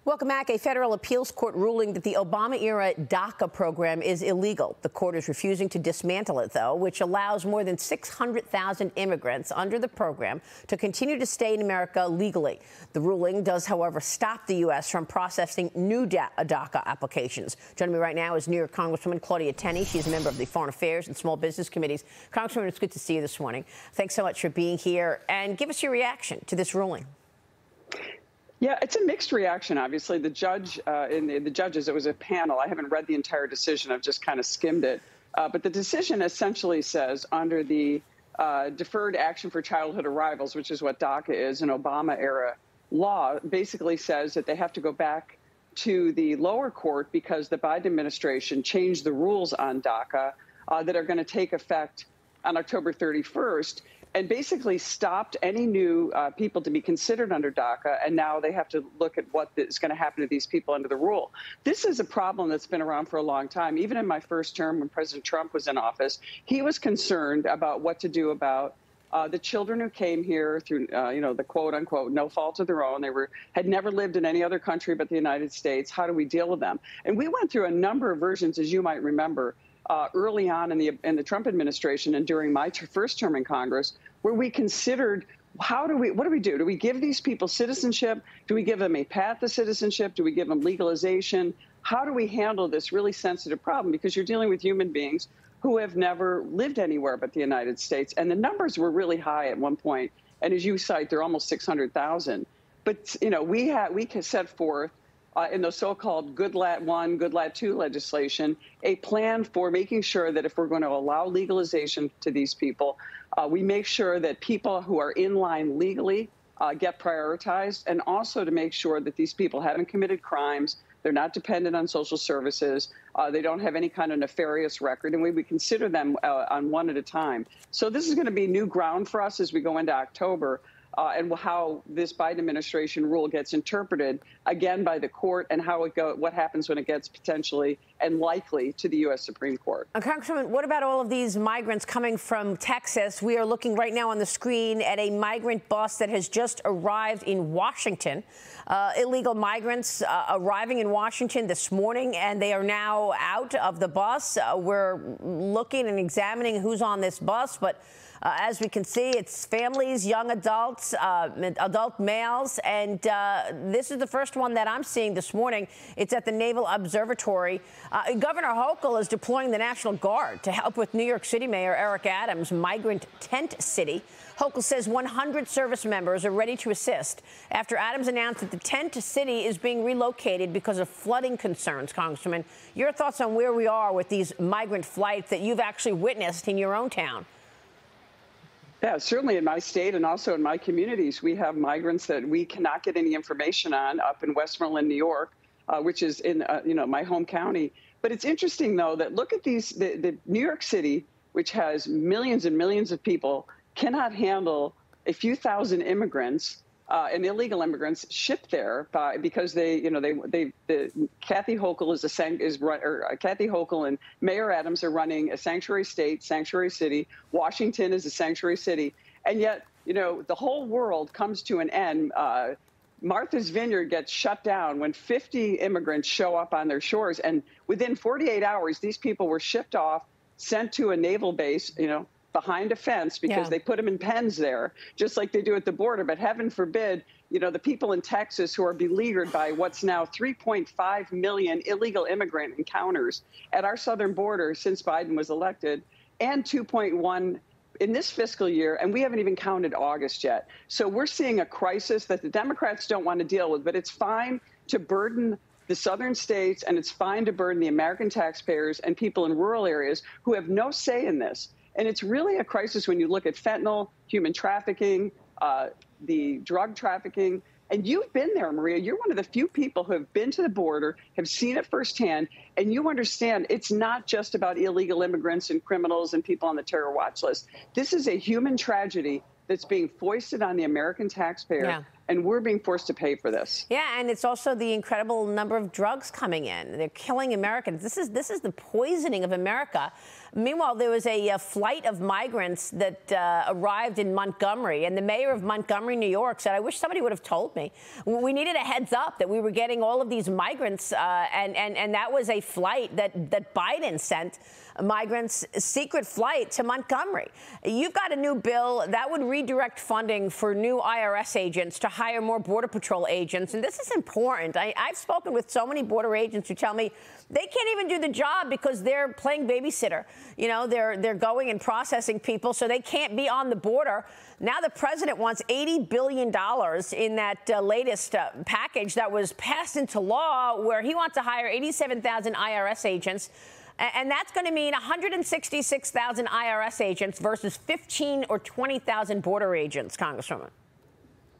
Welcome back. A federal appeals court ruling that the Obama-era DACA program is illegal. The court is refusing to dismantle it, though, which allows more than 600,000 immigrants under the program to continue to stay in America legally. The ruling does, however, stop the U.S. from processing new DACA applications. Joining me right now is New York Congresswoman Claudia Tenney. She's a member of the Foreign Affairs and Small Business Committees. Congresswoman, it's good to see you this morning. Thanks so much for being here. And give us your reaction to this ruling. Yeah, it's a mixed reaction, obviously. The judge the judges, it was a panel. I haven't read the entire decision. I've just kind of skimmed it. But the decision essentially says under the Deferred Action for Childhood Arrivals, which is what DACA is, an Obama-era law, basically says that they have to go back to the lower court because the Biden administration changed the rules on DACA that are going to take effect on October 31st. And basically stopped any new people to be considered under DACA, and now they have to look at what is going to happen to these people under the rule. This is a problem that's been around for a long time. Even in my first term, when President Trump was in office, he was concerned about what to do about the children who came here through, the quote-unquote no fault of their own. They had never lived in any other country but the United States. How do we deal with them? And we went through a number of versions, as you might remember, early on in the Trump administration and during my first term in Congress, where we considered what do we do? Do we give these people citizenship? Do we give them a path to citizenship? Do we give them legalization? How do we handle this really sensitive problem? Because you're dealing with human beings who have never lived anywhere but the United States. And the numbers were really high at one point. And as you cite, they're almost 600,000. But, we set forth in the so-called Good Lat 1, Good Lat 2 legislation, a plan for making sure that if we're going to allow legalization to these people, we make sure that people who are in line legally get prioritized, and also to make sure that these people haven't committed crimes, they're not dependent on social services, they don't have any kind of nefarious record, and we consider them on one at a time. So this is going to be new ground for us as we go into October. And how this Biden administration rule gets interpreted, again, by the court, and what happens when it gets potentially and likely to the U.S. Supreme Court. Congresswoman, what about all of these migrants coming from Texas? We are looking right now on the screen at a migrant bus that has just arrived in Washington. Illegal migrants arriving in Washington this morning, and they are now out of the bus. We're looking and examining who's on this bus, but as we can see, it's families, young adults, adult males, and this is the first one that I'm seeing this morning. It's at the Naval Observatory. Governor Hochul is deploying the National Guard to help with New York City Mayor Eric Adams' migrant tent city. Hochul says 100 service members are ready to assist after Adams announced that the tent city is being relocated because of flooding concerns. Congressman, your thoughts on where we are with these migrant flights that you've actually witnessed in your own town? Yeah, certainly in my state and also in my communities, we have migrants that we cannot get any information on up in Westmoreland, New York, which is in my home county. But it's interesting, though, that look at these. The New York City, which has millions and millions of people, cannot handle a few thousand immigrants and illegal immigrants shipped there because Kathy Hochul Kathy Hochul and Mayor Adams are running a sanctuary state, sanctuary city. Washington is a sanctuary city, and yet the whole world comes to an end. Martha's Vineyard gets shut down when 50 immigrants show up on their shores, and within 48 hours, these people were shipped off, sent to a naval base, behind a fence because they put them in pens there, just like they do at the border. But heaven forbid, the people in Texas who are beleaguered by what's now 3.5 million illegal immigrant encounters at our southern border since Biden was elected, and 2.1 in this fiscal year, and we haven't even counted August yet. So we're seeing a crisis that the Democrats don't want to deal with, but it's fine to burden the southern states, and it's fine to burden the American taxpayers and people in rural areas who have no say in this. And it's really a crisis when you look at fentanyl, human trafficking, the drug trafficking. And you've been there, Maria. You're one of the few people who have been to the border, have seen it firsthand, and you understand it's not just about illegal immigrants and criminals and people on the terror watch list. This is a human tragedy that's being foisted on the American taxpayer and we're being forced to pay for this. Yeah, and it's also the incredible number of drugs coming in. They're killing Americans. This is the poisoning of America. Meanwhile, there was a flight of migrants that arrived in Montgomery, and the mayor of Montgomery, New York, said, I wish somebody would have told me. We needed a heads up that we were getting all of these migrants, and that was a flight that Biden sent, migrants, secret flight to Montgomery. You've got a new bill that would redirect funding for new IRS agents to hire more Border Patrol agents, and this is important. I've spoken with so many border agents who tell me they can't even do the job because they're playing babysitter. You know, they're going and processing people, so they can't be on the border. Now the president wants $80 billion in that latest package that was passed into law, where he wants to hire 87,000 IRS agents. And that's going to mean 166,000 IRS agents versus 15 or 20,000 border agents, Congresswoman.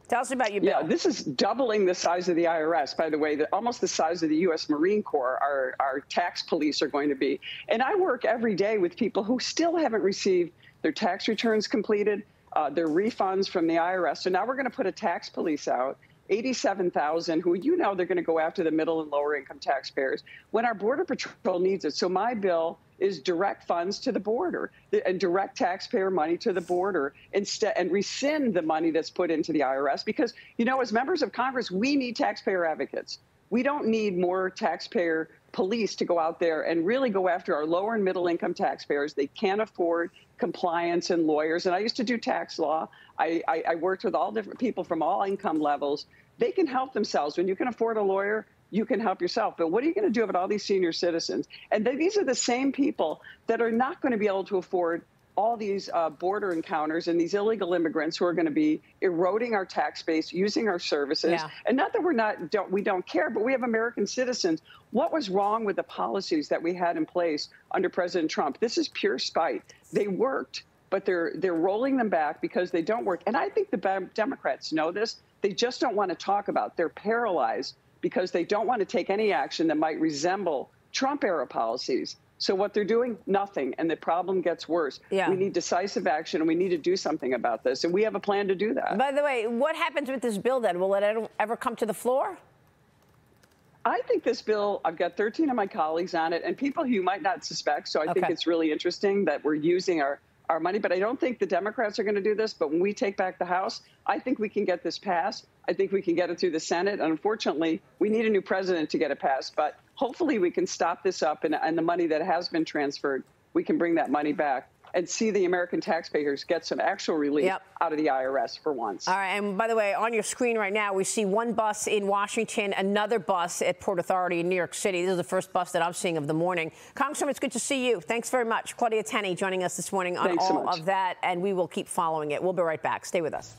Tell us about your bill. Yeah, this is doubling the size of the IRS, by the way, almost the size of the U.S. Marine Corps, our tax police are going to be. And I work every day with people who still haven't received their tax returns completed, their refunds from the IRS. So now we're going to put a tax police out, 87,000, who they're going to go after the middle and lower income taxpayers when our Border Patrol needs it. So my bill is direct funds to the border and direct taxpayer money to the border instead, and rescind the money that's put into the IRS, because, as members of Congress, we need taxpayer advocates. We don't need more taxpayer police to go out there and really go after our lower and middle income taxpayers. They can't afford compliance and lawyers. And I used to do tax law. I worked with all different people from all income levels. They can help themselves. When you can afford a lawyer, you can help yourself. But what are you going to do about all these senior citizens? And these are the same people that are not going to be able to afford all these border encounters and these illegal immigrants who are going to be eroding our tax base, using our services. Yeah. And not that we don't care, but we have American citizens. What was wrong with the policies that we had in place under President Trump? This is pure spite. They worked, but they're rolling them back because they don't work. And I think the Democrats know this. They just don't want to talk about it. They're paralyzed because they don't want to take any action that might resemble Trump-era policies. So what they're doing, nothing, and the problem gets worse. Yeah. We need decisive action, and we need to do something about this, and we have a plan to do that. By the way, what happens with this bill, then? Will it ever come to the floor? I think this bill, I've got 13 of my colleagues on it, and people who you might not suspect, so I think it's really interesting that we're using our money, but I don't think the Democrats are going to do this. But when we take back the House, I think we can get this passed. I think we can get it through the Senate. And unfortunately, we need a new president to get it passed. But hopefully we can stop this up, and the money that has been transferred, we can bring that money back and see the American taxpayers get some actual relief out of the IRS for once. All right. And by the way, on your screen right now, we see one bus in Washington, another bus at Port Authority in New York City. This is the first bus that I'm seeing of the morning. Congresswoman, it's good to see you. Thanks very much. Claudia Tenney joining us this morning on all of that, and we will keep following it. We'll be right back. Stay with us.